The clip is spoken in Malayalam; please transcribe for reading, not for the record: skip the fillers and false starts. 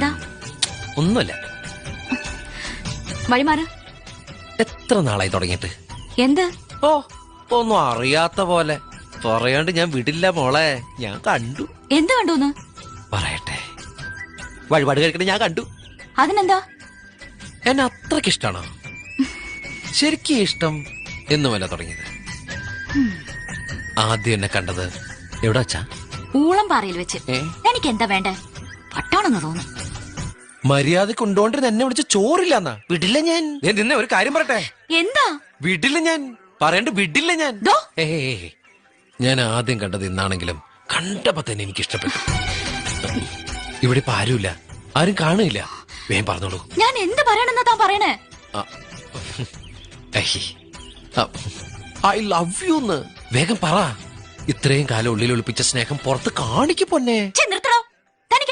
എന്താ? ഒന്നുമില്ല. വഴിമാറ്. എത്ര നാളായി തുടങ്ങിയിട്ട്? എന്ത്? ഓ, ഒന്നും അറിയാത്ത പോലെ പറയാണ്ട് ഞാൻ വിടില്ല മോളെ. ഞാൻ കണ്ടു. എന്ത് കണ്ടൂന്ന്? പറയട്ടെ. വഴിപാട് കഴിക്കണ ഞാൻ കണ്ടു. അതിനെന്താ? എന്നെ അത്രക്ക് ഇഷ്ടാണോ? ശരിക്കും ഇഷ്ടം എന്നുമല്ല തുടങ്ങിയത്. ആദ്യം എന്നെ കണ്ടത് എവിടെ വച്ചാ? ഊളം പാറയിൽ വെച്ച്. എനിക്ക് എന്താ വേണ്ടേ? പട്ടാണെന്ന് തോന്നുന്നു. മര്യാദ കൊണ്ടോണ്ടിരുന്ന എന്നെ വിളിച്ച് ചോറില്ലെന്നാ. വിടില്ല ഞാൻ. നിന്നെ ഒരു കാര്യം പറയട്ടെ. എന്താ? വിടില്ല ഞാൻ. പറയണ്ട് വിടില്ല ഞാൻ. ദോ. ഞാൻ ആദ്യം കണ്ടത് ഇന്നാണെങ്കിലും കണ്ടപ്പോ തന്നെ എനിക്ക് ഇഷ്ടപ്പെട്ടു. ഇവിടെ ഇപ്പൊ ആരുമില്ല, ആരും കാണില്ല. വേഗം പറഞ്ഞോളൂ. ഞാൻ എന്ത് പറയണെന്നാ താൻ പറയണേ? I love you. വേഗം പറ. ഇത്രയും കാലം ഉള്ളിൽ ഒളിപ്പിച്ച സ്നേഹം പുറത്ത് കാണിക്ക് പൊന്നെ.